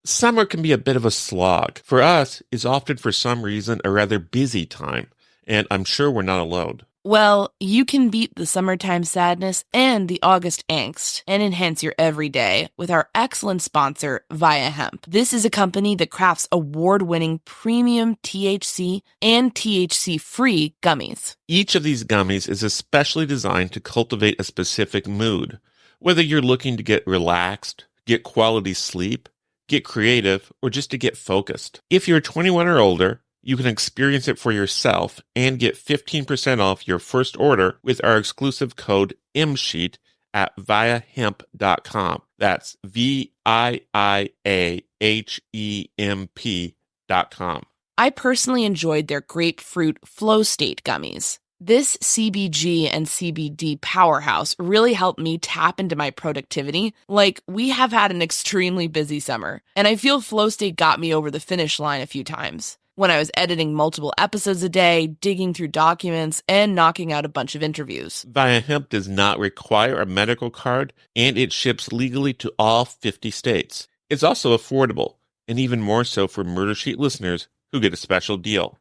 Summer can be a bit of a slog. For us, it's often for some reason a rather busy time, and I'm sure we're not alone. Well, you can beat the summertime sadness and the August angst and enhance your everyday with our excellent sponsor, Via Hemp. This is a company that crafts award-winning premium THC and THC-free gummies. Each of these gummies is especially designed to cultivate a specific mood. Whether you're looking to get relaxed, get quality sleep, get creative, or just to get focused. If you're 21 or older, you can experience it for yourself and get 15% off your first order with our exclusive code MSheet at viahemp.com. That's VIIAHEMP.com. I personally enjoyed their grapefruit flow state gummies. This CBG and CBD powerhouse really helped me tap into my productivity. Like, we have had an extremely busy summer, and I feel flow state got me over the finish line a few times when I was editing multiple episodes a day, digging through documents, and knocking out a bunch of interviews. Via Hemp does not require a medical card, and it ships legally to all 50 states. It's also affordable, and even more so for Murdersheet listeners who get a special deal.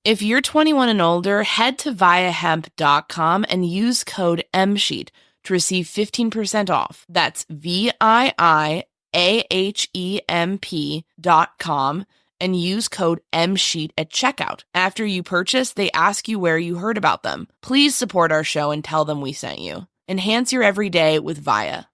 If you're 21 and older, head to viahemp.com and use code MSheet to receive 15% off. That's VIIAHEMP.com and use code MSheet at checkout. After you purchase, they ask you where you heard about them. Please support our show and tell them we sent you. Enhance your everyday with Via.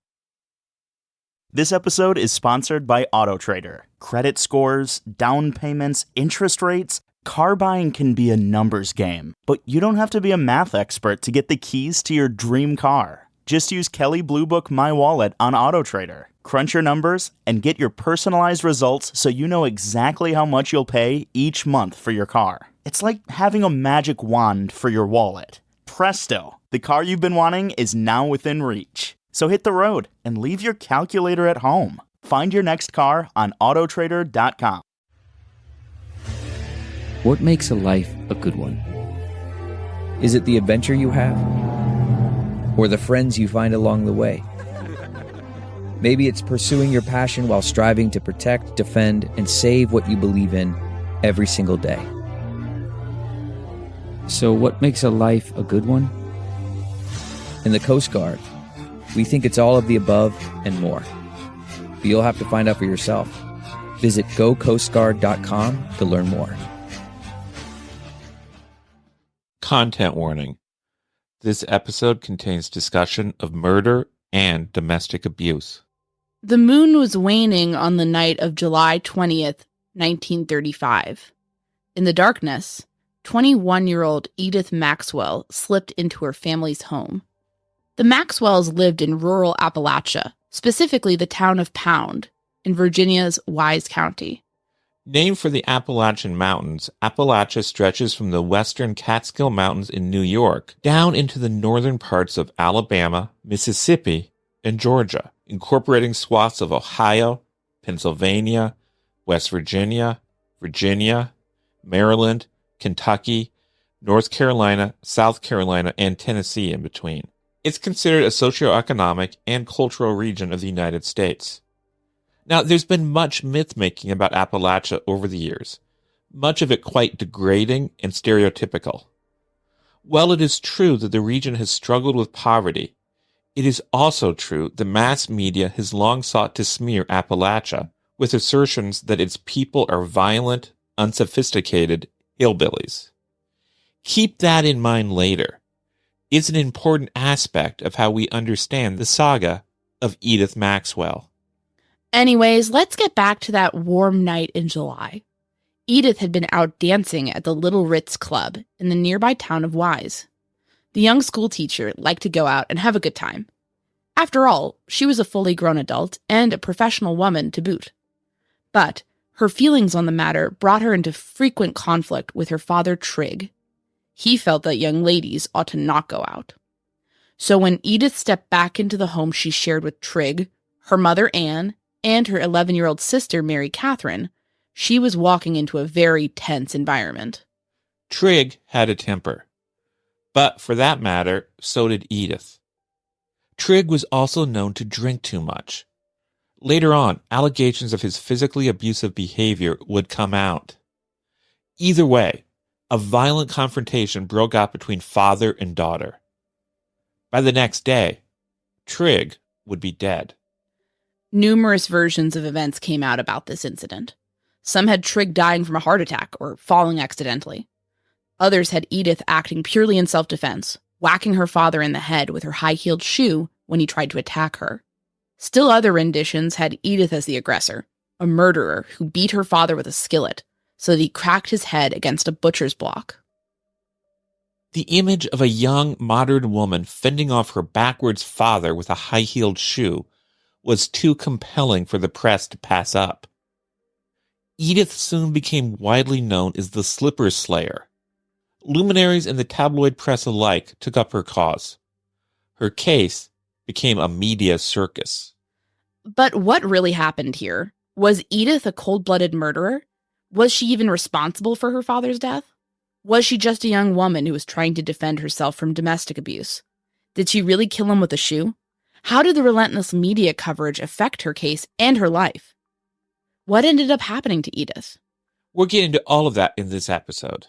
This episode is sponsored by AutoTrader. Credit scores, down payments, interest rates. Car buying can be a numbers game, but you don't have to be a math expert to get the keys to your dream car. Just use Kelley Blue Book My Wallet on AutoTrader. Crunch your numbers and get your personalized results so you know exactly how much you'll pay each month for your car. It's like having a magic wand for your wallet. Presto! The car you've been wanting is now within reach. So hit the road and leave your calculator at home. Find your next car on autotrader.com. What makes a life a good one? Is it the adventure you have? Or the friends you find along the way? Maybe it's pursuing your passion while striving to protect, defend, and save what you believe in every single day. So what makes a life a good one? In the Coast Guard, we think it's all of the above and more. But you'll have to find out for yourself. Visit gocoastguard.com to learn more. Content warning. This episode contains discussion of murder and domestic abuse. The moon was waning on the night of July 20th, 1935. In the darkness, 21-year-old Edith Maxwell slipped into her family's home. The Maxwells lived in rural Appalachia, specifically the town of Pound, in Virginia's Wise County. Named for the Appalachian Mountains, Appalachia stretches from the western Catskill Mountains in New York down into the northern parts of Alabama, Mississippi, and Georgia, incorporating swaths of Ohio, Pennsylvania, West Virginia, Maryland, Kentucky, North Carolina, South Carolina, and Tennessee in between. It's considered a socioeconomic and cultural region of the United States. Now, there's been much myth-making about Appalachia over the years, much of it quite degrading and stereotypical. While it is true that the region has struggled with poverty, it is also true the mass media has long sought to smear Appalachia with assertions that its people are violent, unsophisticated hillbillies. Keep that in mind later. It's an important aspect of how we understand the saga of Edith Maxwell. Anyways, let's get back to that warm night in July. Edith had been out dancing at the Little Ritz Club in the nearby town of Wise. The young schoolteacher liked to go out and have a good time. After all, she was a fully grown adult and a professional woman to boot. But her feelings on the matter brought her into frequent conflict with her father, Trigg. He felt that young ladies ought to not go out. So when Edith stepped back into the home she shared with Trigg, her mother Anne, and her 11-year-old sister Mary Catherine, she was walking into a very tense environment. Trigg had a temper. But for that matter, so did Edith. Trigg was also known to drink too much. Later on, allegations of his physically abusive behavior would come out. Either way, a violent confrontation broke out between father and daughter. By the next day, Trigg would be dead. Numerous versions of events came out about this incident. Some had Trigg dying from a heart attack or falling accidentally. Others had Edith acting purely in self-defense, whacking her father in the head with her high-heeled shoe when he tried to attack her. Still other renditions had Edith as the aggressor, a murderer who beat her father with a skillet so that he cracked his head against a butcher's block. The image of a young, modern woman fending off her backwards father with a high-heeled shoe was too compelling for the press to pass up. Edith soon became widely known as the Slipper Slayer. Luminaries and the tabloid press alike took up her cause. Her case became a media circus. But what really happened here? Was Edith a cold-blooded murderer? Was she even responsible for her father's death? Was she just a young woman who was trying to defend herself from domestic abuse? Did she really kill him with a shoe? How did the relentless media coverage affect her case and her life? What ended up happening to Edith? We'll get into all of that in this episode.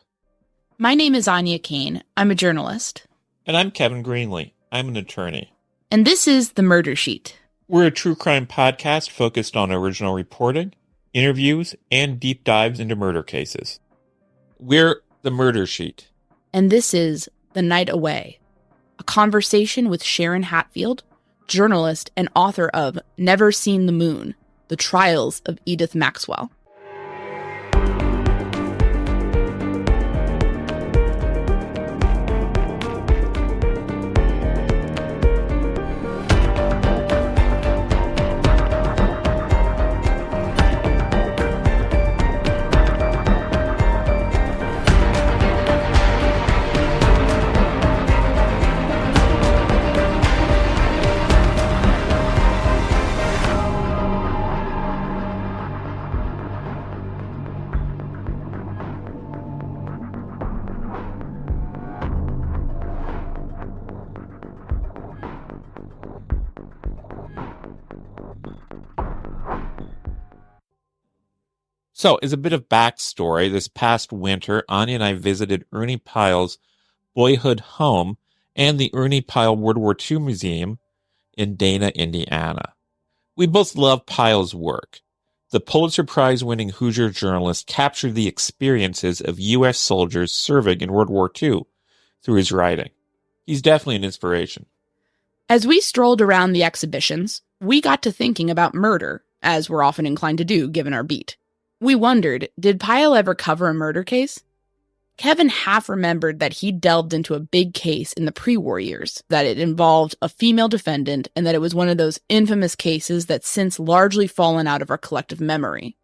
My name is Anya Kane. I'm a journalist. And I'm Kevin Greenlee. I'm an attorney. And this is The Murder Sheet. We're a true crime podcast focused on original reporting, interviews, and deep dives into murder cases. We're The Murder Sheet. And this is The Night Away, a conversation with Sharon Hatfield, journalist and author of Never Seen the Moon, The Trials of Edith Maxwell. So, as a bit of backstory, this past winter, Anya and I visited Ernie Pyle's boyhood home and the Ernie Pyle World War II Museum in Dana, Indiana. We both love Pyle's work. The Pulitzer Prize-winning Hoosier journalist captured the experiences of U.S. soldiers serving in World War II through his writing. He's definitely an inspiration. As we strolled around the exhibitions, we got to thinking about murder, as we're often inclined to do given our beat. We wondered, did Pyle ever cover a murder case? Kevin half remembered that he delved into a big case in the pre-war years, that it involved a female defendant, and that it was one of those infamous cases that's since largely fallen out of our collective memory.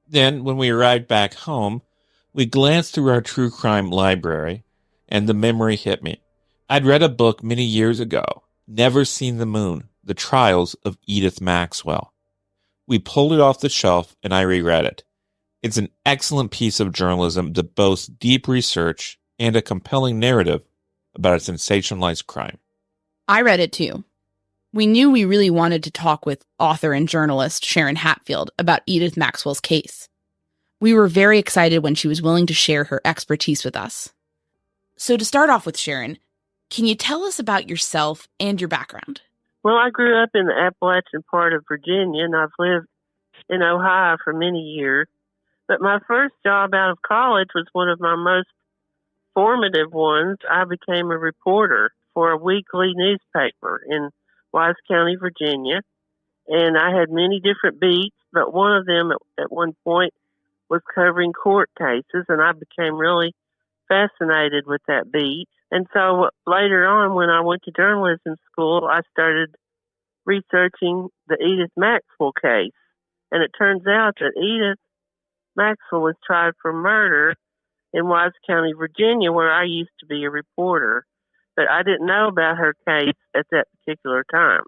Then, when we arrived back home, we glanced through our true crime library, and the memory hit me. I'd read a book many years ago, Never Seen the Moon, The Trials of Edith Maxwell. We pulled it off the shelf, and I reread it. It's an excellent piece of journalism that boasts deep research and a compelling narrative about a sensationalized crime. I read it too. We knew we really wanted to talk with author and journalist Sharon Hatfield about Edith Maxwell's case. We were very excited when she was willing to share her expertise with us. So to start off with, Sharon, can you tell us about yourself and your background? Well, I grew up in the Appalachian part of Virginia, and I've lived in Ohio for many years. But my first job out of college was one of my most formative ones. I became a reporter for a weekly newspaper in Wise County, Virginia. And I had many different beats, but one of them at one point was covering court cases, and I became really fascinated with that beat. And so later on, when I went to journalism school, I started researching the Edith Maxwell case. And it turns out that Edith Maxwell was tried for murder in Wise County, Virginia, where I used to be a reporter. But I didn't know about her case at that particular time.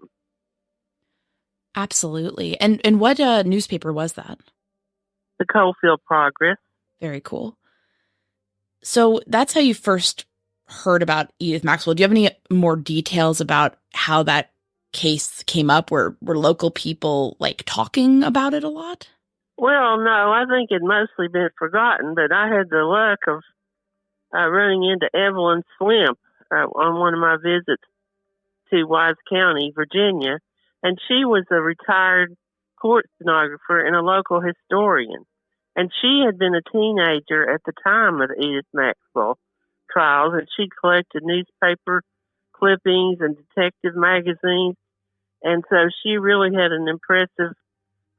Absolutely. And what newspaper was that? The Coalfield Progress. Very cool. So that's how you first heard about Edith Maxwell. Do you have any more details about how that case came up? Were local people like talking about it a lot? Well, no, I think it'd mostly been forgotten, but I had the luck of running into Evelyn Slimp on one of my visits to Wise County, Virginia, and she was a retired court stenographer and a local historian. And she had been a teenager at the time of the Edith Maxwell trials, and she collected newspaper clippings and detective magazines. And so she really had an impressive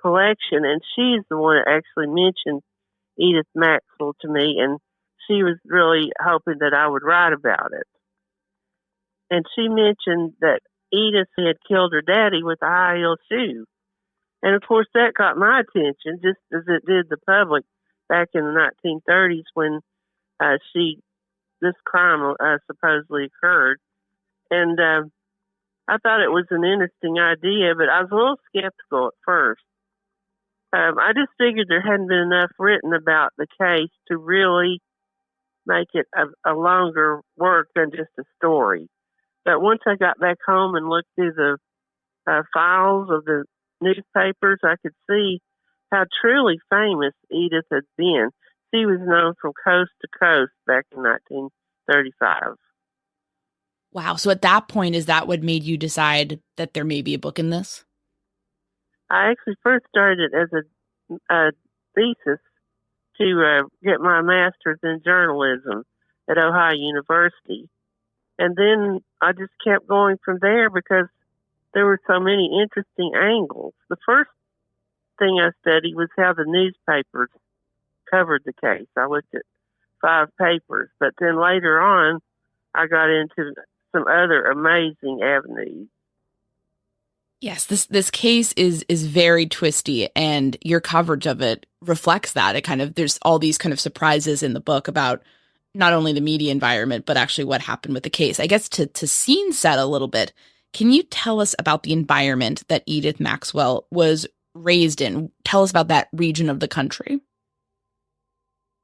collection, and she's the one that actually mentioned Edith Maxwell to me, and she was really hoping that I would write about it. And she mentioned that Edith had killed her daddy with a high heel shoe. And of course that got my attention, just as it did the public back in the 1930s when this crime supposedly occurred. And I thought it was an interesting idea, but I was a little skeptical at first. I just figured there hadn't been enough written about the case to really make it a longer work than just a story. But once I got back home and looked through the files of the newspapers, I could see how truly famous Edith had been. She was known from coast to coast back in 1935. Wow. So at that point, is that what made you decide that there may be a book in this? I actually first started as a thesis to get my master's in journalism at Ohio University. And then I just kept going from there because there were so many interesting angles. The first thing I studied was how the newspapers covered the case. I looked at 5 papers, but then later on, I got into some other amazing avenues. Yes, this case is very twisty, and your coverage of it reflects that. It kind of, there's all these kind of surprises in the book about not only the media environment, but actually what happened with the case. I guess to scene set a little bit, can you tell us about the environment that Edith Maxwell was raised in? Tell us about that region of the country.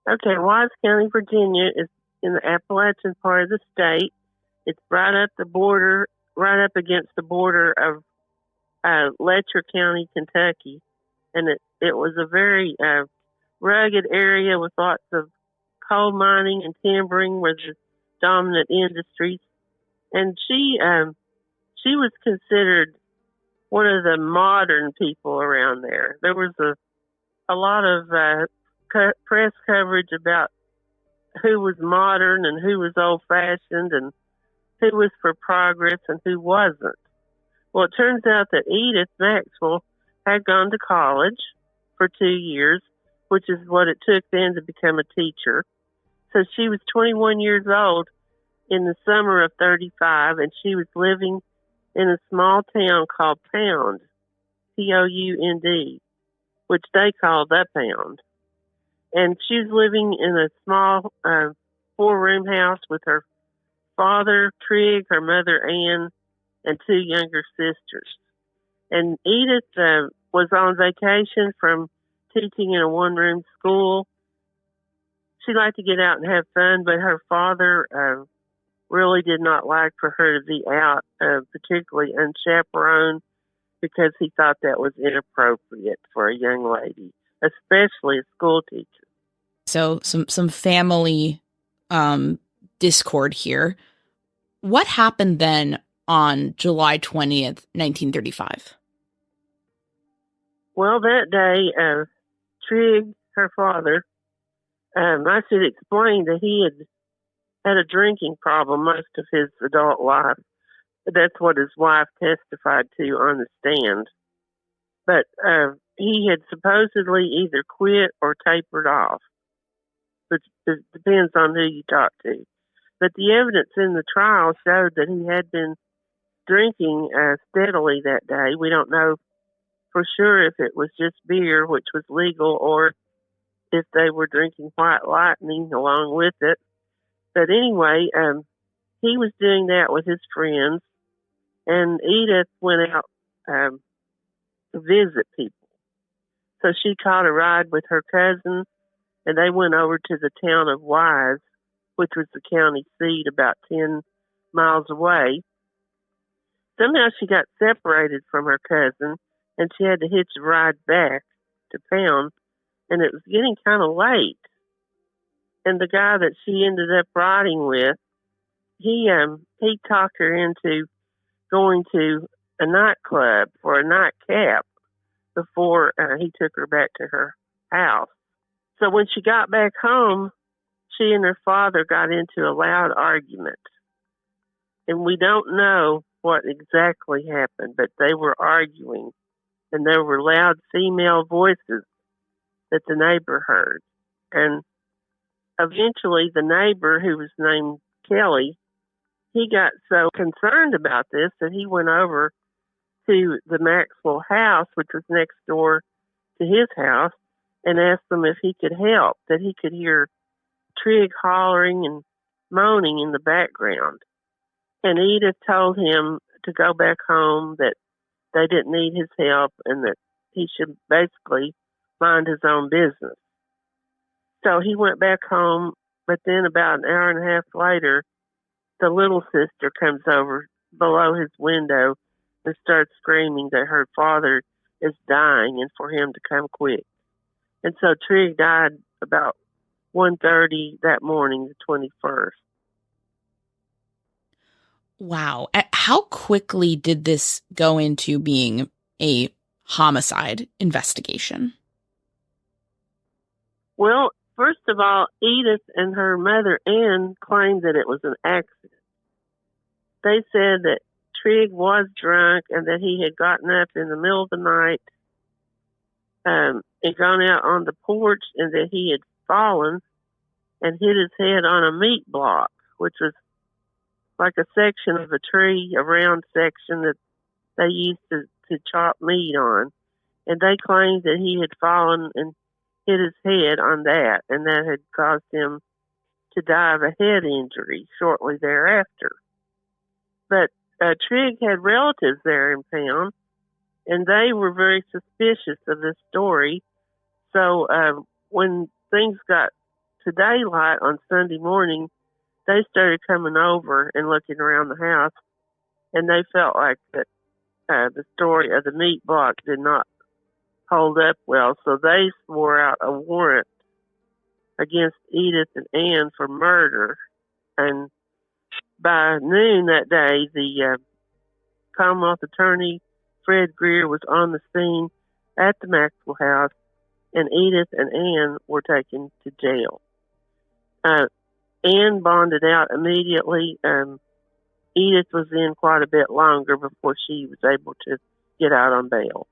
Okay, Wise County, Virginia is in the Appalachian part of the state. It's right up against the border of Letcher County, Kentucky, and it was a very rugged area with lots of coal mining and timbering were the dominant industries. And she was considered one of the modern people around there. There was a lot of press coverage about who was modern and who was old-fashioned and who was for progress and who wasn't. Well, it turns out that Edith Maxwell had gone to college for 2 years, which is what it took then to become a teacher. So she was 21 years old in the summer of 35, and she was living in a small town called Pound, Pound, which they called the Pound. And she was living in a small 4-room house with her father, Trigg, her mother, Ann, and 2 younger sisters. And Edith was on vacation from teaching in a 1-room school. She liked to get out and have fun, but her father really did not like for her to be out, particularly unchaperoned, because he thought that was inappropriate for a young lady, especially a school teacher. So some family discord here. What happened then on July 20th, 1935? Well, that day, Trigg, her father, I should explain that he had a drinking problem most of his adult life. That's what his wife testified to on the stand. But he had supposedly either quit or tapered off, which depends on who you talk to. But the evidence in the trial showed that he had been drinking steadily that day. We don't know for sure if it was just beer, which was legal, or if they were drinking White Lightning along with it. But anyway, he was doing that with his friends, and Edith went out to visit people. So she caught a ride with her cousin, and they went over to the town of Wise, which was the county seat about 10 miles away. somehow she got separated from her cousin, and she had to hitch a ride back to town, and it was getting kind of late. And the guy that she ended up riding with, he talked her into going to a nightclub for a nightcap before he took her back to her house. So when she got back home, she and her father got into a loud argument. And we don't know what exactly happened, but they were arguing. And there were loud female voices that the neighbor heard. And eventually the neighbor, who was named Kelly, he got so concerned about this that he went over to the Maxwell house, which was next door to his house, and asked them if he could help, that he could hear Trigg hollering and moaning in the background. And Edith told him to go back home, that they didn't need his help, and that he should basically mind his own business. So he went back home, but then about an hour and a half later, the little sister comes over below his window and starts screaming that her father is dying and for him to come quick. And so Trigg died about 1:30 that morning, the 21st. Wow. How quickly did this go into being a homicide investigation? Well, first of all, Edith and her mother, Ann, claimed that it was an accident. They said that Trigg was drunk and that he had gotten up in the middle of the night and gone out on the porch, and that he had fallen and hit his head on a meat block, which was like a section of a tree, a round section that they used to chop meat on. And they claimed that he had fallen and hit his head on that, and that had caused him to die of a head injury shortly thereafter. But Trigg had relatives there in town, and they were very suspicious of this story. So when things got to daylight on Sunday morning, they started coming over and looking around the house, and they felt like that the story of the meat block did not hold up well, so they swore out a warrant against Edith and Ann for murder. And by noon that day, the Commonwealth Attorney, Fred Greer, was on the scene at the Maxwell house, and Edith and Ann were taken to jail. Ann bonded out immediately. Edith was in quite a bit longer before she was able to get out on bail.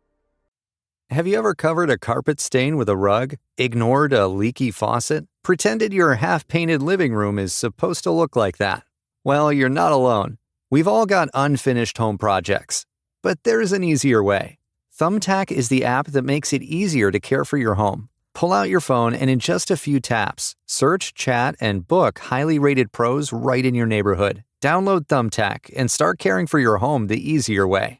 Have you ever covered a carpet stain with a rug, ignored a leaky faucet, pretended your half-painted living room is supposed to look like that? Well, you're not alone. We've all got unfinished home projects. But there's an easier way. Thumbtack is the app that makes it easier to care for your home. Pull out your phone and in just a few taps, search, chat, and book highly rated pros right in your neighborhood. Download Thumbtack and start caring for your home the easier way.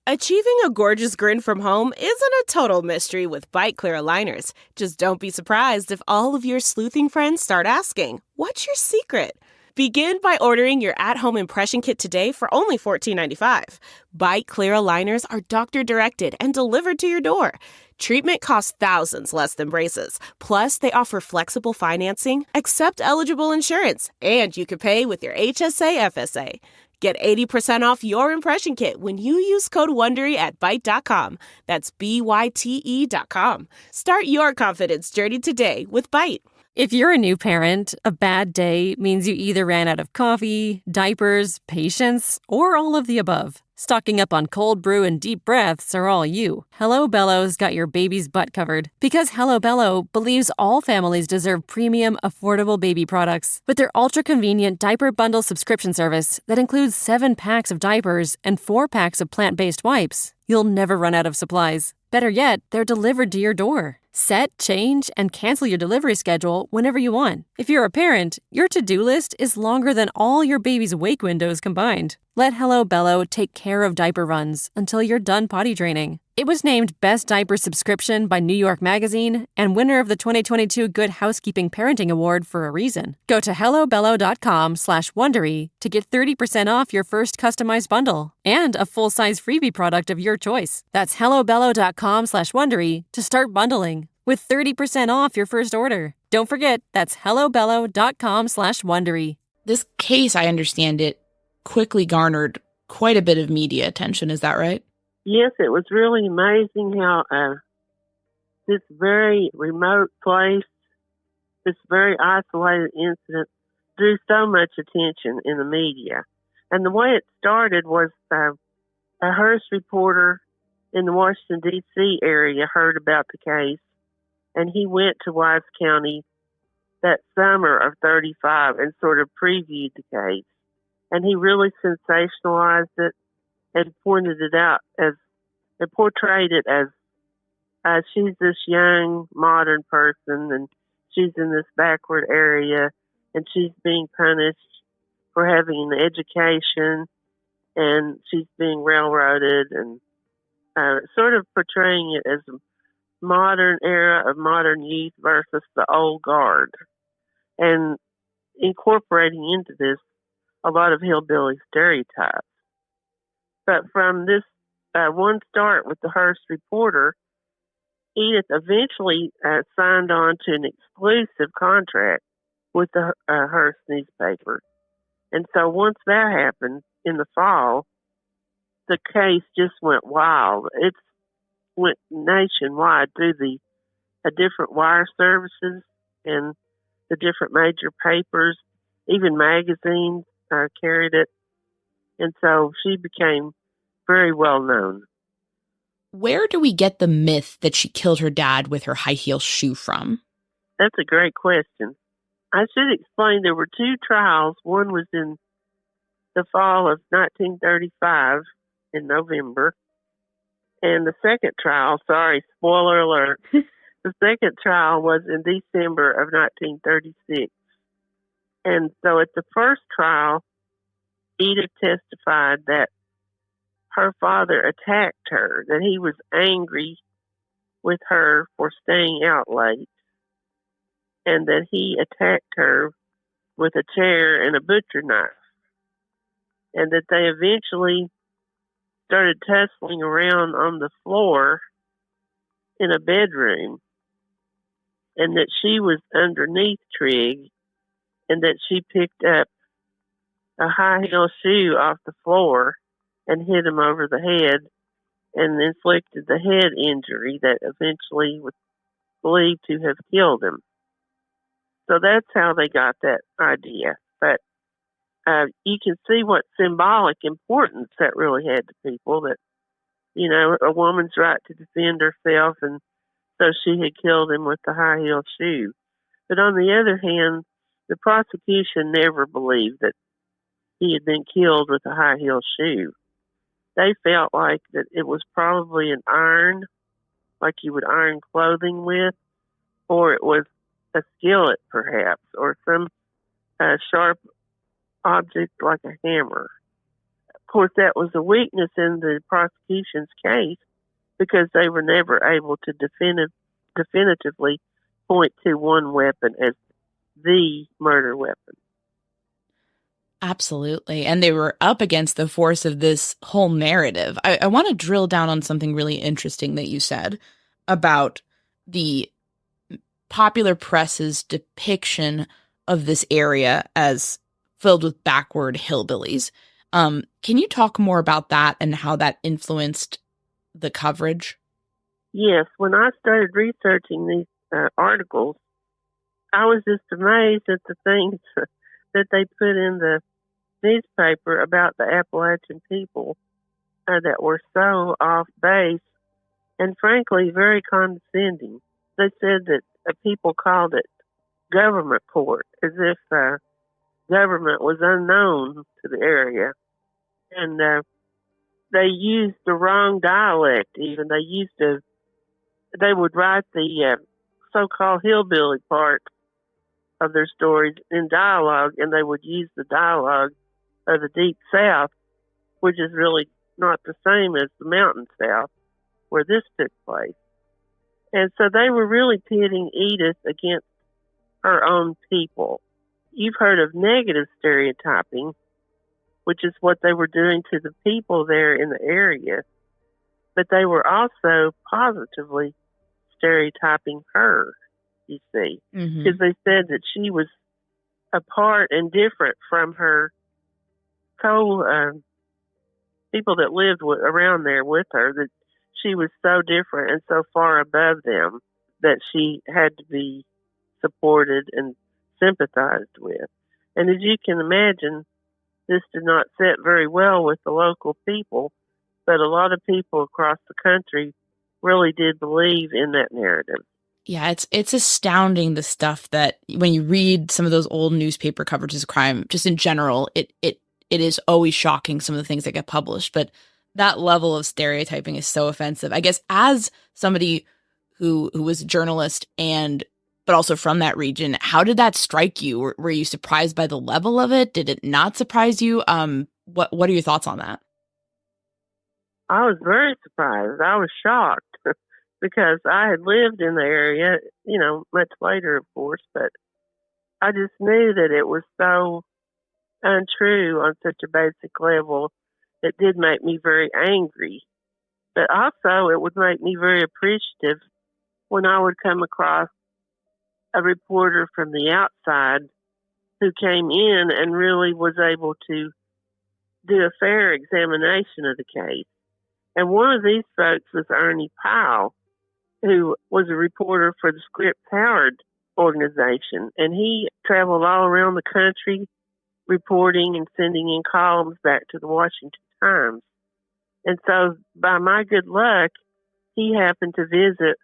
Achieving a gorgeous grin from home isn't a total mystery with Bite Clear aligners. Just don't be surprised if all of your sleuthing friends start asking, "What's your secret?" Begin by ordering your at-home impression kit today for only $14.95. Bite Clear aligners are doctor-directed and delivered to your door. Treatment costs thousands less than braces. Plus, they offer flexible financing, accept eligible insurance, and you can pay with your HSA FSA. Get 80% off your impression kit when you use code WONDERY at Byte.com. That's BYTE.com. Start your confidence journey today with Byte. If you're a new parent, a bad day means you either ran out of coffee, diapers, patience, or all of the above. Stocking up on cold brew and deep breaths are all you. Hello Bello's got your baby's butt covered. Because Hello Bello believes all families deserve premium, affordable baby products. With their ultra-convenient diaper bundle subscription service that includes 7 packs of diapers and 4 packs of plant-based wipes, you'll never run out of supplies. Better yet, they're delivered to your door. Set, change, and cancel your delivery schedule whenever you want. If you're a parent, your to-do list is longer than all your baby's wake windows combined. Let Hello Bello take care of diaper runs until you're done potty training. It was named Best Diaper Subscription by New York Magazine and winner of the 2022 Good Housekeeping Parenting Award for a reason. Go to hellobello.com/Wondery to get 30% off your first customized bundle and a full-size freebie product of your choice. That's hellobello.com/Wondery to start bundling with 30% off your first order. Don't forget, that's hellobello.com/Wondery. This case, I understand it, quickly garnered quite a bit of media attention. Is that right? Yes, it was really amazing how this very remote place, this very isolated incident, drew so much attention in the media. And the way it started was a Hearst reporter in the Washington, D.C. area heard about the case, and he went to Wise County that summer of 35 and sort of previewed the case. And he really sensationalized it and pointed it out as, and portrayed it as she's this young, modern person, and she's in this backward area, and she's being punished for having an education, and she's being railroaded, and sort of portraying it as a modern era of modern youth versus the old guard, and incorporating into this a lot of hillbilly stereotypes. But from this one start with the Hearst reporter, Edith eventually signed on to an exclusive contract with the Hearst newspaper. And so once that happened in the fall, the case just went wild. It went nationwide through the different wire services and the different major papers, even magazines carried it. And so she became very well known. Where do we get the myth that she killed her dad with her high heel shoe from? That's a great question. I should explain there were two trials. One was in the fall of 1935 in November. And the second trial, sorry, spoiler alert, the second trial was in December of 1936. And so at the first trial, Edith testified that her father attacked her, that he was angry with her for staying out late, and that he attacked her with a chair and a butcher knife, and that they eventually started tussling around on the floor in a bedroom, and that she was underneath Trigg, and that she picked up a high heel shoe off the floor and hit him over the head and inflicted the head injury that eventually was believed to have killed him. So that's how they got that idea. But you can see what symbolic importance that really had to people, that, you know, a woman's right to defend herself, and so she had killed him with the high heel shoe. But on the other hand, the prosecution never believed that he had been killed with a high heel shoe. They felt like that it was probably an iron, like you would iron clothing with, or it was a skillet perhaps, or some sharp object like a hammer. Of course, that was a weakness in the prosecution's case because they were never able to definitively point to one weapon as the murder weapon. Absolutely. And they were up against the force of this whole narrative. I want to drill down on something really interesting that you said about the popular press's depiction of this area as filled with backward hillbillies. Can you talk more about that and how that influenced the coverage? Yes. When I started researching these articles, I was just amazed at the things that they put in the newspaper about the Appalachian people that were so off base and frankly very condescending. They said that people called it government court, as if government was unknown to the area. And they used the wrong dialect even. They used a they would write the so-called hillbilly part of their stories in dialogue, and they would use the dialogue of the Deep South, which is really not the same as the Mountain South, where this took place. And so they were really pitting Edith against her own people. You've heard of negative stereotyping, which is what they were doing to the people there in the area. But they were also positively stereotyping her, you see, because they said that she was apart and different from her people that lived around there with her, that she was so different and so far above them that she had to be supported and sympathized with. And as you can imagine, this did not sit very well with the local people, but a lot of people across the country really did believe in that narrative. Yeah, it's astounding, the stuff that when you read some of those old newspaper coverages of crime, just in general, it is always shocking, some of the things that get published. But that level of stereotyping is so offensive. I guess as somebody who was a journalist but also from that region, how did that strike you? Were you surprised by the level of it? Did it not surprise you? What are your thoughts on that? I was very surprised. I was shocked because I had lived in the area, much later, of course, but I just knew that it was so untrue on such a basic level. It did make me very angry, but also it would make me very appreciative when I would come across a reporter from the outside who came in and really was able to do a fair examination of the case. And one of these folks was Ernie Powell, who was a reporter for the Scripps Howard organization. And he traveled all around the country reporting and sending in columns back to the Washington Times. And so by my good luck, he happened to visit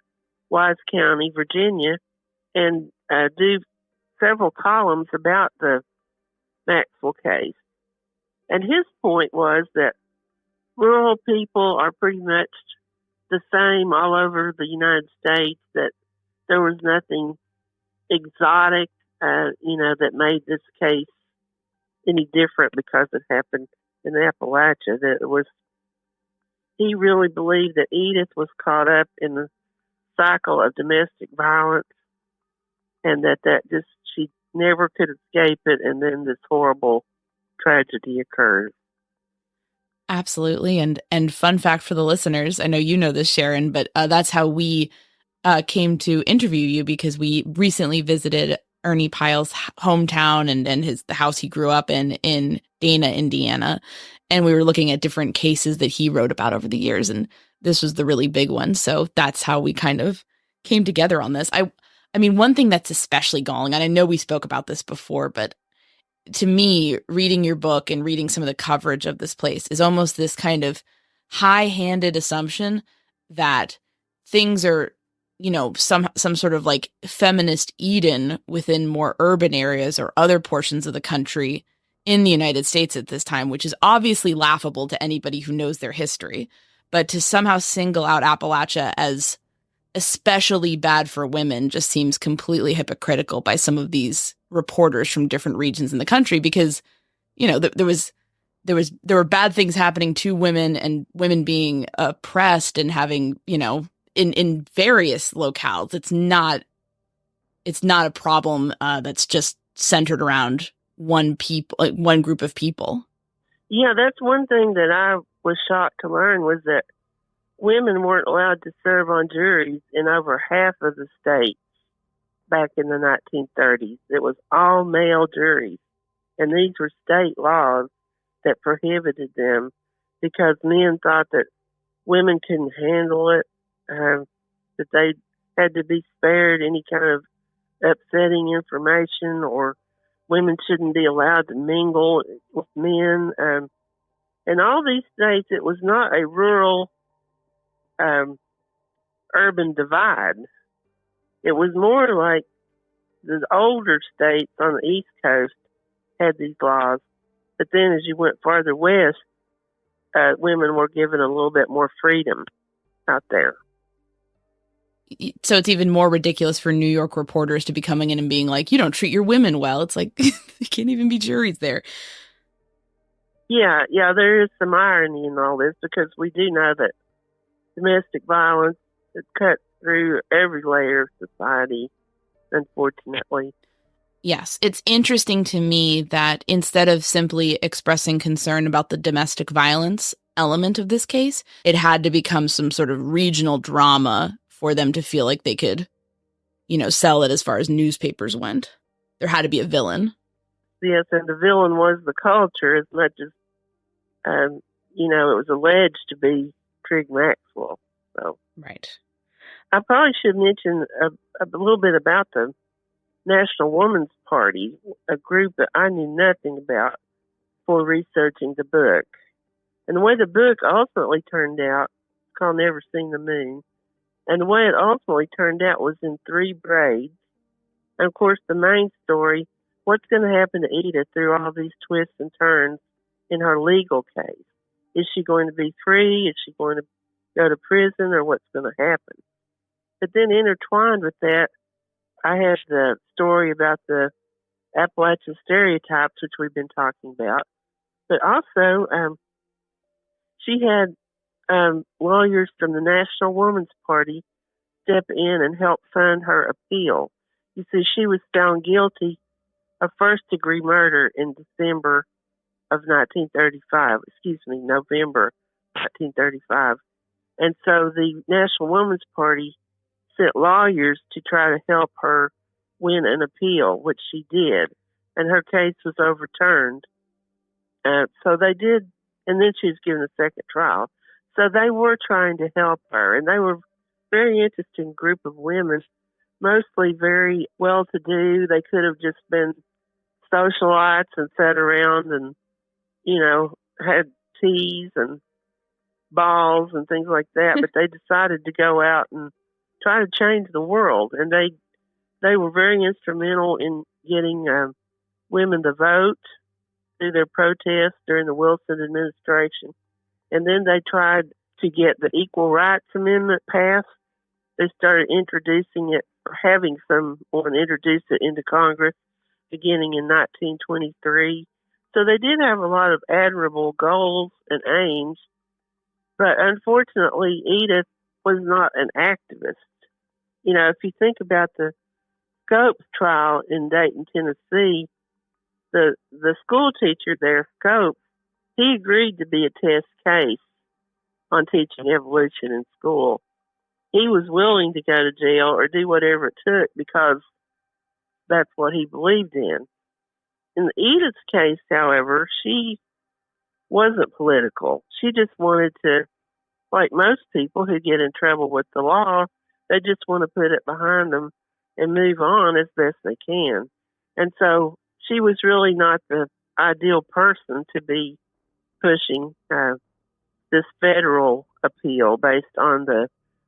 Wise County, Virginia, and do several columns about the Maxwell case. And his point was that rural people are pretty much the same all over the United States, that there was nothing exotic, that made this case any different because it happened in Appalachia. He really believed that Edith was caught up in the cycle of domestic violence, and that she never could escape it, and then this horrible tragedy occurred. Absolutely. And fun fact for the listeners, I know you know this, Sharon, but that's how we came to interview you, because we recently visited Ernie Powell's hometown and the house he grew up in Dana, Indiana. And we were looking at different cases that he wrote about over the years. And this was the really big one. So that's how we kind of came together on this. I mean, one thing that's especially galling, and I know we spoke about this before, but to me, reading your book and reading some of the coverage of this place is almost this kind of high-handed assumption that things are, some sort of like feminist Eden within more urban areas or other portions of the country in the United States at this time, which is obviously laughable to anybody who knows their history. But to somehow single out Appalachia as especially bad for women just seems completely hypocritical by some of these reporters from different regions in the country, because there were bad things happening to women and women being oppressed and having in various locales. It's not a problem that's just centered around one group of people. Yeah, that's one thing that I was shocked to learn, was that women weren't allowed to serve on juries in over half of the states back in the 1930s. It was all male juries, and these were state laws that prohibited them because men thought that women couldn't handle it, that they had to be spared any kind of upsetting information, or women shouldn't be allowed to mingle with men. In all these states, it was not a rural urban divide. It was more like the older states on the East Coast had these laws, but then as you went farther west, women were given a little bit more freedom out there. So it's even more ridiculous for New York reporters to be coming in and being like, you don't treat your women well. It's like, they can't even be juries there. Yeah, there is some irony in all this because we do know that domestic violence is cut through every layer of society, unfortunately. Yes, it's interesting to me that instead of simply expressing concern about the domestic violence element of this case, it had to become some sort of regional drama for them to feel like they could, sell it as far as newspapers went. There had to be a villain. Yes, and the villain was the culture as much as, it was alleged to be Trigg Maxwell. So, right. I probably should mention a little bit about the National Woman's Party, a group that I knew nothing about for researching the book. And the way the book ultimately turned out, it's called Never Seen the Moon, and the way it ultimately turned out was in 3 braids. And of course, the main story, what's going to happen to Edith through all these twists and turns in her legal case? Is she going to be free? Is she going to go to prison, or what's going to happen? But then intertwined with that, I had the story about the Appalachian stereotypes, which we've been talking about. But also, she had lawyers from the National Woman's Party step in and help fund her appeal. You see, she was found guilty of first-degree murder in November 1935. And so the National Woman's Party sent lawyers to try to help her win an appeal, which she did, and her case was overturned. So they did, and then she was given a second trial. So they were trying to help her, and they were a very interesting group of women, mostly very well-to-do. They could have just been socialites and sat around and, had teas and balls and things like that, but they decided to go out and try to change the world, and they were very instrumental in getting women to vote through their protests during the Wilson administration. And then they tried to get the Equal Rights Amendment passed. They started introducing it, or having someone introduce it into Congress beginning in 1923. So they did have a lot of admirable goals and aims, but unfortunately, Edith was not an activist. If you think about the Scopes trial in Dayton, Tennessee, the school teacher there, Scopes, he agreed to be a test case on teaching evolution in school. He was willing to go to jail or do whatever it took because that's what he believed in. In Edith's case, however, she wasn't political. She just wanted to, like most people who get in trouble with the law, they just want to put it behind them and move on as best they can. And so she was really not the ideal person to be pushing this federal appeal based on the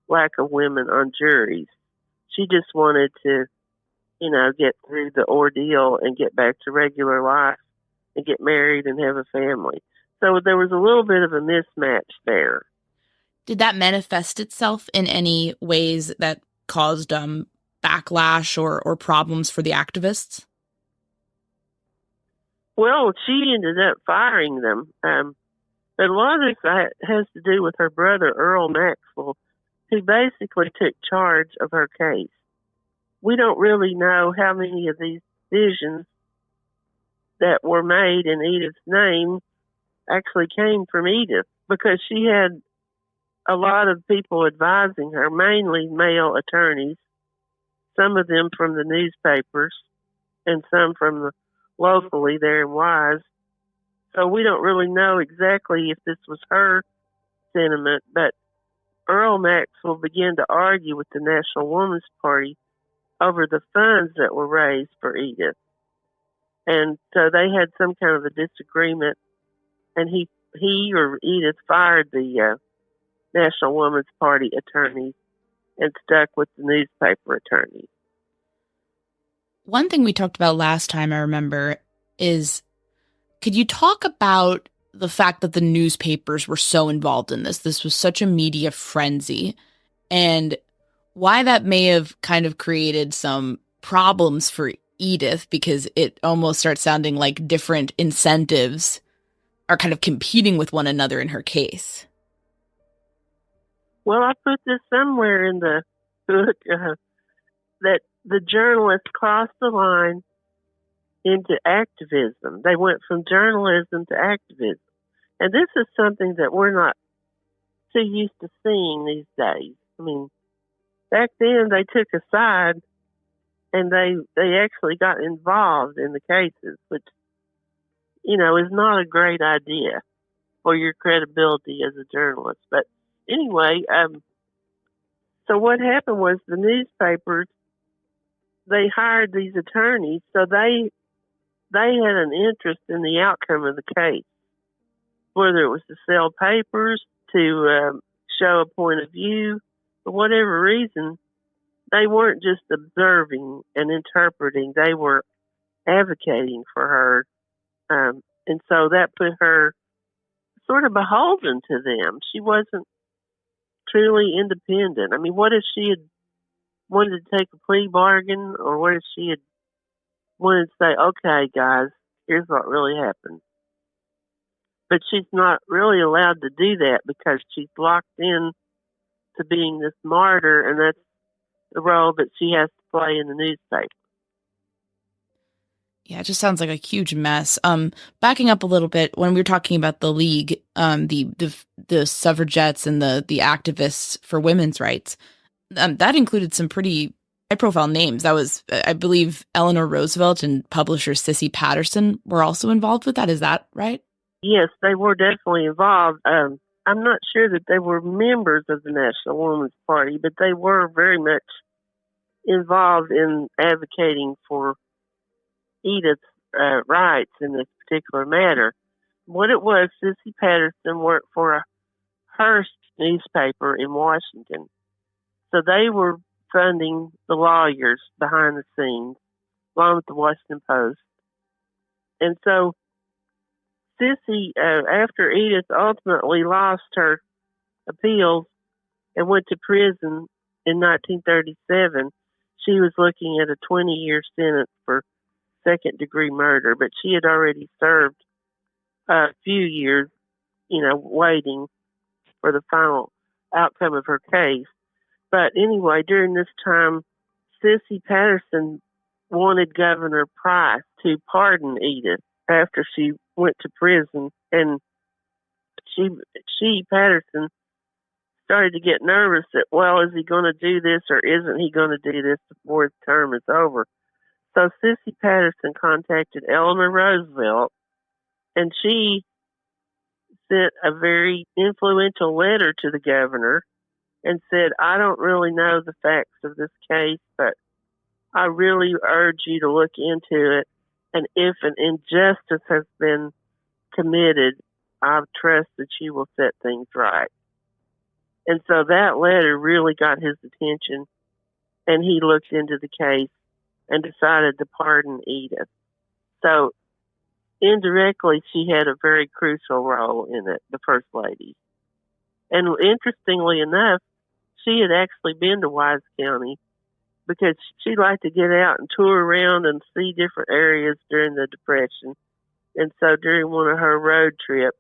lack of women on juries. She just wanted to, get through the ordeal and get back to regular life and get married and have a family. So there was a little bit of a mismatch there. Did that manifest itself in any ways that caused backlash or problems for the activists? Well, she ended up firing them. But a lot of this has to do with her brother, Earl Maxwell, who basically took charge of her case. We don't really know how many of these decisions that were made in Edith's name actually came from Edith, because she had a lot of people advising her, mainly male attorneys, some of them from the newspapers and some from the locally there in Wise. So we don't really know exactly if this was her sentiment, but Earl Maxwell began to argue with the National Woman's Party over the funds that were raised for Edith. And so they had some kind of a disagreement, and he or Edith fired the National Woman's Party attorneys and stuck with the newspaper attorneys. One thing we talked about last time, I remember, is could you talk about the fact that the newspapers were so involved in this? This was such a media frenzy. And why that may have kind of created some problems for Edith, because it almost starts sounding like different incentives are kind of competing with one another in her case. Well, I put this somewhere in the book that the journalists crossed the line into activism. They went from journalism to activism. And this is something that we're not too used to seeing these days. I mean, back then they took a side and they actually got involved in the cases, which, you know, is not a great idea for your credibility as a journalist. But anyway, so what happened was the newspapers, they hired these attorneys, so they had an interest in the outcome of the case, whether it was to sell papers, to show a point of view, for whatever reason. They weren't just observing and interpreting, they were advocating for her. And so that put her sort of beholden to them. She wasn't truly independent. I mean, what if she had wanted to take a plea bargain, or what if she had wanted to say, okay, guys, here's what really happened? But she's not really allowed to do that because she's locked in to being this martyr, and that's the role that she has to play in the newspaper. Yeah, it just sounds like a huge mess. Backing up a little bit, when we were talking about the League, the suffragettes and the activists for women's rights, that included some pretty high-profile names. That was, I believe, Eleanor Roosevelt and publisher Sissy Patterson were also involved with that. Is that right? Yes, they were definitely involved. I'm not sure that they were members of the National Woman's Party, but they were very much involved in advocating for Edith's rights in this particular matter. What it was, Sissy Patterson worked for a Hearst newspaper in Washington. So they were funding the lawyers behind the scenes, along with the Washington Post. And so Sissy, after Edith ultimately lost her appeals and went to prison in 1937, she was looking at a 20-year sentence for second-degree murder, but she had already served a few years, waiting for the final outcome of her case. But anyway, during this time, Sissy Patterson wanted Governor Price to pardon Edith after she went to prison, and Patterson, started to get nervous that, well, is he going to do this or isn't he going to do this before his term is over? So Sissy Patterson contacted Eleanor Roosevelt, and she sent a very influential letter to the governor and said, I don't really know the facts of this case, but I really urge you to look into it. And if an injustice has been committed, I trust that you will set things right. And so that letter really got his attention, and he looked into the case and decided to pardon Edith. So indirectly, she had a very crucial role in it, the First Lady. And interestingly enough, she had actually been to Wise County because she liked to get out and tour around and see different areas during the Depression. And so during one of her road trips,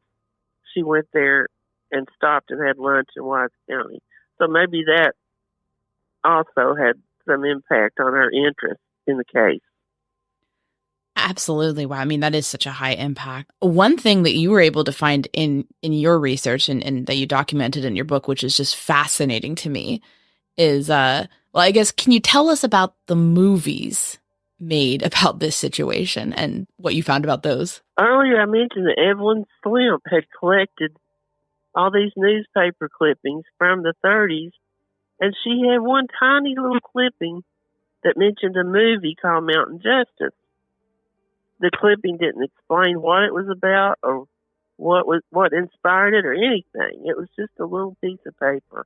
she went there and stopped and had lunch in Wise County. So maybe that also had some impact on her interest in the case. Absolutely. Wow. I mean, that is such a high impact. One thing that you were able to find in your research and that you documented in your book, which is just fascinating to me, is, I guess, can you tell us about the movies made about this situation and what you found about those? Earlier, I mentioned that Evelyn Slimp had collected all these newspaper clippings from the 30s, and she had one tiny little clipping that mentioned a movie called Mountain Justice. The clipping didn't explain what it was about or what inspired it or anything. It was just a little piece of paper.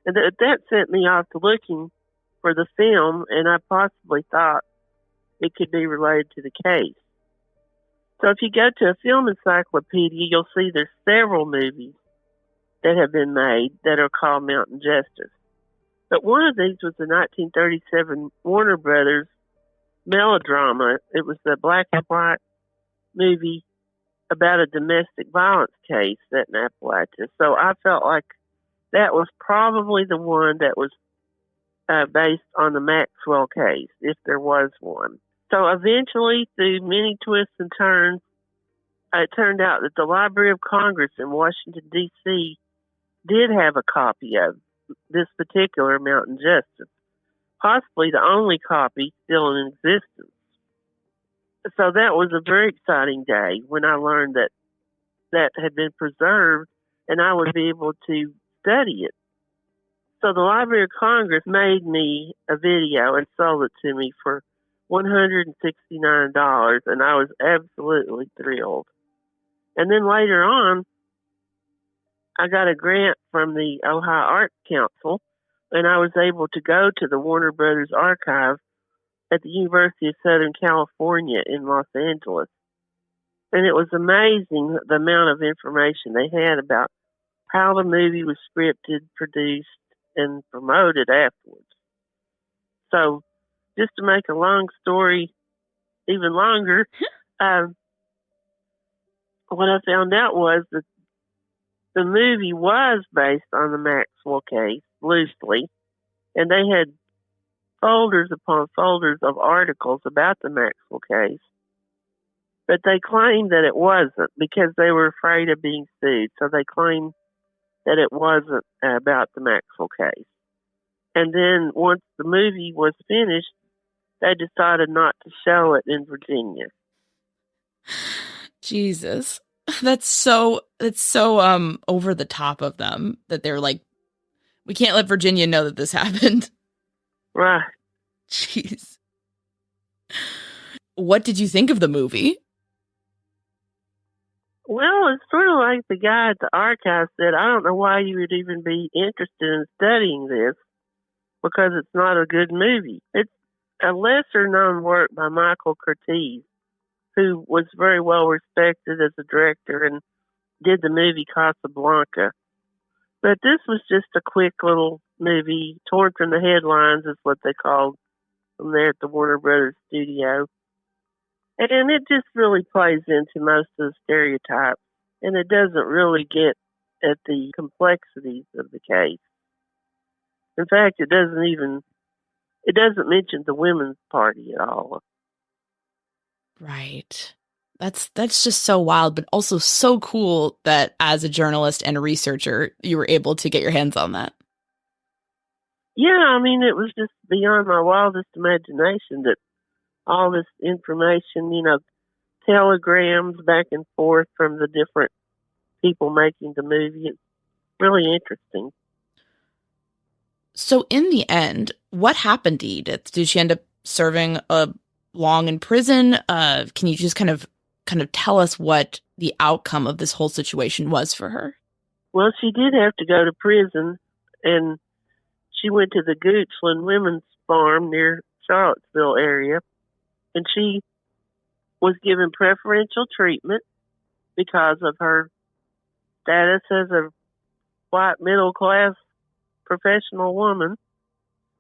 And that sent me off to looking for the film, and I possibly thought it could be related to the case. So if you go to a film encyclopedia, you'll see there's several movies that have been made that are called Mountain Justice. But one of these was the 1937 Warner Brothers melodrama. It was the black and white movie about a domestic violence case set in Appalachia. So I felt like that was probably the one that was based on the Maxwell case, if there was one. So eventually, through many twists and turns, it turned out that the Library of Congress in Washington, D.C. did have a copy of this particular Mountain Justice, possibly the only copy still in existence. So that was a very exciting day when I learned that that had been preserved and I would be able to study it. So the Library of Congress made me a video and sold it to me for $169, and I was absolutely thrilled. And then later on, I got a grant from the Ohio Art Council, and I was able to go to the Warner Brothers Archive at the University of Southern California in Los Angeles. And it was amazing the amount of information they had about how the movie was scripted, produced, and promoted afterwards. So, just to make a long story even longer, what I found out was that the movie was based on the Maxwell case, loosely, and they had folders upon folders of articles about the Maxwell case, but they claimed that it wasn't because they were afraid of being sued, so they claimed that it wasn't about the Maxwell case. And then once the movie was finished, they decided not to show it in Virginia. Jesus. That's so over the top of them that they're like, we can't let Virginia know that this happened. Right. Jeez. What did you think of the movie? Well, it's sort of like the guy at the archive said, I don't know why you would even be interested in studying this because it's not a good movie. It's a lesser-known work by Michael Curtiz, who was very well respected as a director and did the movie Casablanca. But this was just a quick little movie, torn from the headlines is what they called them there at the Warner Brothers studio. And it just really plays into most of the stereotypes, and it doesn't really get at the complexities of the case. In fact, it doesn't mention the Women's Party at all. Right. That's just so wild, but also so cool that as a journalist and a researcher, you were able to get your hands on that. Yeah, I mean, it was just beyond my wildest imagination that all this information, telegrams back and forth from the different people making the movie. It's really interesting. So in the end, what happened to Edith? Did she end up serving long in prison? Can you just kind of tell us what the outcome of this whole situation was for her? Well, she did have to go to prison, and she went to the Goochland Women's Farm near Charlottesville area, and she was given preferential treatment because of her status as a white middle-class professional woman.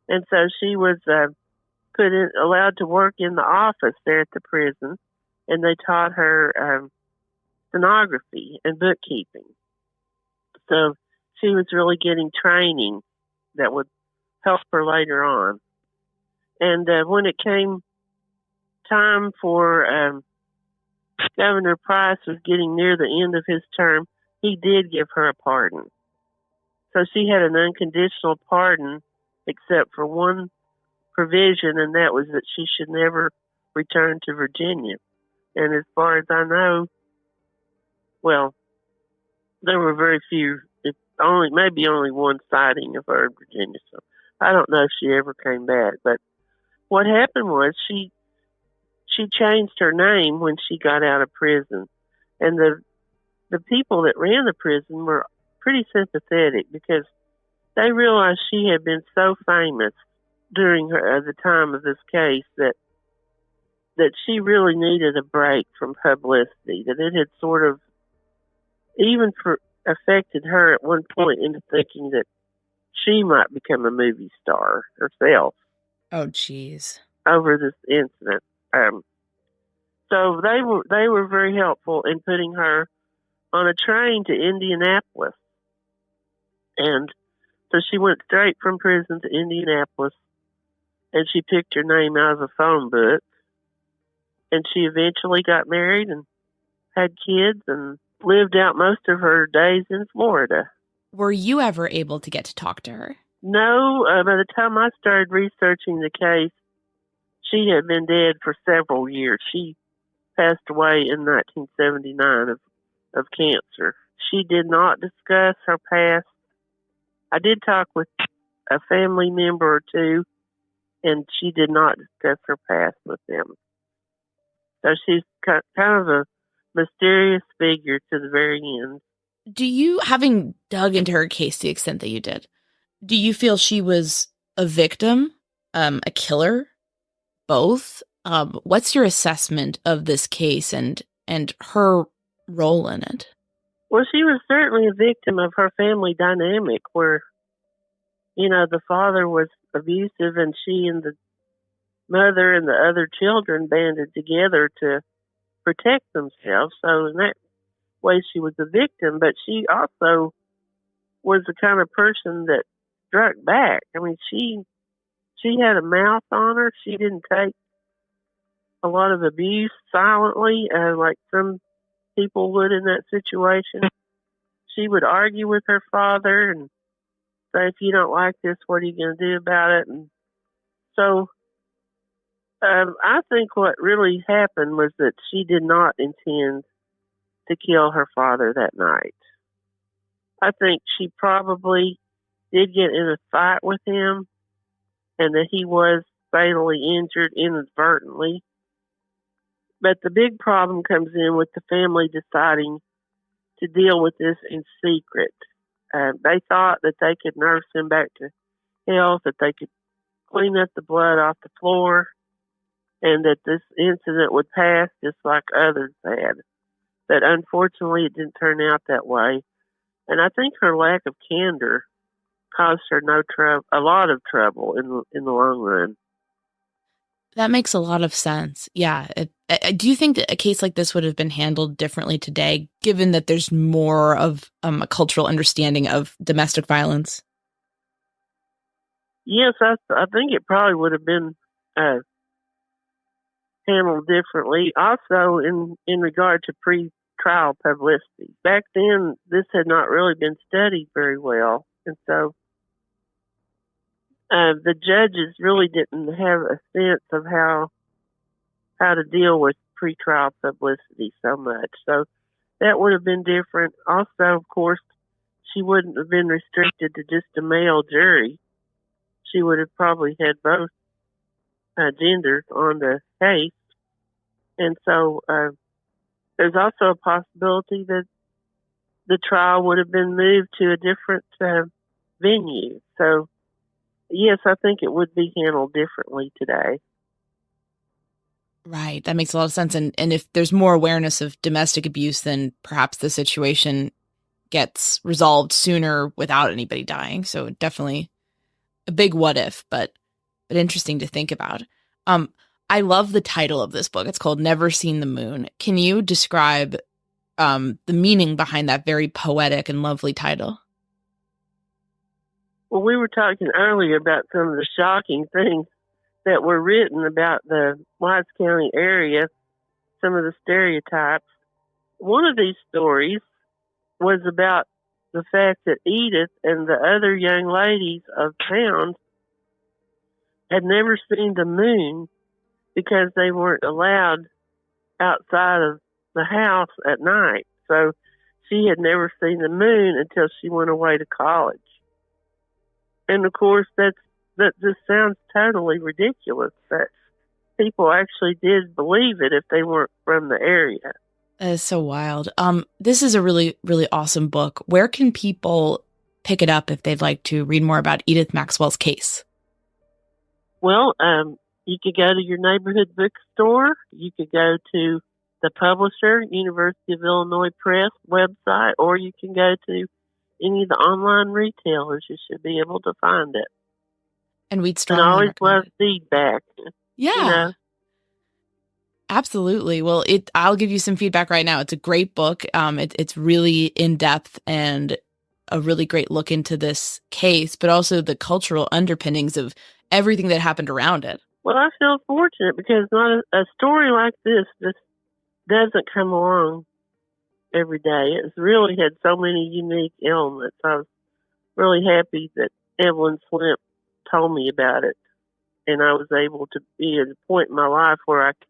And so she was allowed to work in the office there at the prison, and they taught her stenography and bookkeeping. So she was really getting training that would help her later on. And when it came time for Governor Price was getting near the end of his term, he did give her a pardon. So she had an unconditional pardon except for one provision, and that was that she should never return to Virginia. And as far as I know, well, there were very few, maybe only one sighting of her in Virginia. So I don't know if she ever came back. But what happened was she changed her name when she got out of prison. And the people that ran the prison were pretty sympathetic because they realized she had been so famous during the time of this case that she really needed a break from publicity, that it had sort of even affected her at one point into thinking that she might become a movie star herself Oh, jeez. over this incident. So they were very helpful in putting her on a train to Indianapolis. And so she went straight from prison to Indianapolis, and she picked her name out of a phone book. And she eventually got married and had kids and lived out most of her days in Florida. Were you ever able to get to talk to her? No, by the time I started researching the case, she had been dead for several years. She passed away in 1979 of cancer. She did not discuss her past. I did talk with a family member or two, and she did not discuss her past with them. So she's kind of a mysterious figure to the very end. Do you, having dug into her case to the extent that you did, do you feel she was a victim, a killer, both? What's your assessment of this case and her role in it? Well, she was certainly a victim of her family dynamic where, the father was abusive and she and the mother and the other children banded together to protect themselves. So in that way, she was a victim, but she also was the kind of person that struck back. I mean, she had a mouth on her. She didn't take a lot of abuse silently, like some people would in that situation. She would argue with her father and say, if you don't like this, what are you going to do about it? And so I think what really happened was that she did not intend to kill her father that night. I think she probably did get in a fight with him and that he was fatally injured inadvertently. But the big problem comes in with the family deciding to deal with this in secret. They thought that they could nurse him back to health, that they could clean up the blood off the floor, and that this incident would pass just like others had. But unfortunately, it didn't turn out that way. And I think her lack of candor caused her a lot of trouble in the long run. That makes a lot of sense. Yeah. Do you think that a case like this would have been handled differently today, given that there's more of a cultural understanding of domestic violence? Yes, I think it probably would have been handled differently. Also, in regard to pre-trial publicity. Back then, this had not really been studied very well. And so the judges really didn't have a sense of how to deal with pretrial publicity so much. So that would have been different. Also, of course, she wouldn't have been restricted to just a male jury. She would have probably had both genders on the case. And so there's also a possibility that the trial would have been moved to a different venue. So yes, I think it would be handled differently today. Right. That makes a lot of sense. And if there's more awareness of domestic abuse, then perhaps the situation gets resolved sooner without anybody dying. So definitely a big what if, but interesting to think about. I love the title of this book. It's called Never Seen the Moon. Can you describe the meaning behind that very poetic and lovely title? Well, we were talking earlier about some of the shocking things that were written about the Wise County area, some of the stereotypes. One of these stories was about the fact that Edith and the other young ladies of town had never seen the moon because they weren't allowed outside of the house at night. So she had never seen the moon until she went away to college. And of course, that just sounds totally ridiculous, but people actually did believe it if they weren't from the area. That is so wild. This is a really, really awesome book. Where can people pick it up if they'd like to read more about Edith Maxwell's case? Well, you could go to your neighborhood bookstore. You could go to the publisher, University of Illinois Press website, or you can go to any of the online retailers. You should be able to find it. And we'd And strongly I always recommend love it. feedback. Yeah. You know? Absolutely. Well, I'll give you some feedback right now. It's a great book. It's really in depth and a really great look into this case, but also the cultural underpinnings of everything that happened around it. Well, I feel fortunate because not a story like this just doesn't come along every day. It's really had so many unique elements. I was really happy that Evelyn Slimp told me about it, and I was able to be at a point in my life where I could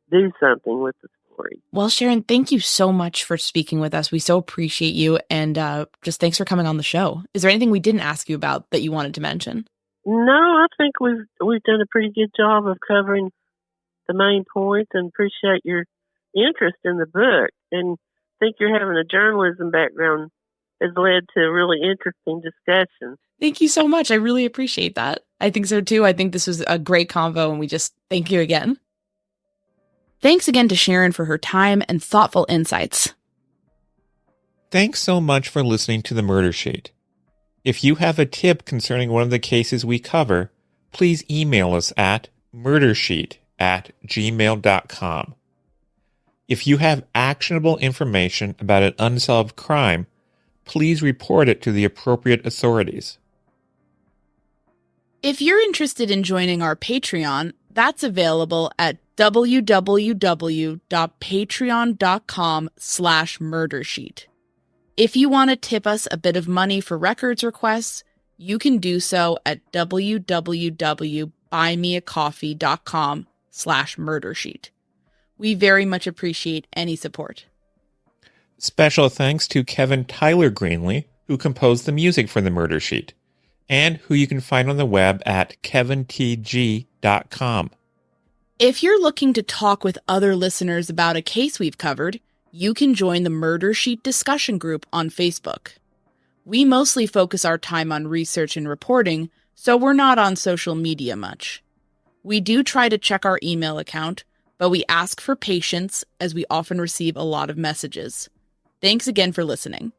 do something with the story. Well, Sharon, thank you so much for speaking with us. We so appreciate you, and just thanks for coming on the show. Is there anything we didn't ask you about that you wanted to mention? No, I think we've done a pretty good job of covering the main points, and appreciate your interest in the book. And I think you're having a journalism background has led to a really interesting discussion. Thank you so much. I really appreciate that. I think so too. I think this was a great convo, and we just thank you again. Thanks again to Sharon for her time and thoughtful insights. Thanks so much for listening to the Murder Sheet. If you have a tip concerning one of the cases we cover, please email us at murdersheet@gmail.com. If you have actionable information about an unsolved crime, please report it to the appropriate authorities. If you're interested in joining our Patreon, that's available at www.patreon.com/murdersheet. If you want to tip us a bit of money for records requests, you can do so at www.buymeacoffee.com/murdersheet. We very much appreciate any support. Special thanks to Kevin Tyler Greenlee, who composed the music for the Murder Sheet, and who you can find on the web at kevintg.com. If you're looking to talk with other listeners about a case we've covered, you can join the Murder Sheet discussion group on Facebook. We mostly focus our time on research and reporting, so we're not on social media much. We do try to check our email account, but we ask for patience as we often receive a lot of messages. Thanks again for listening.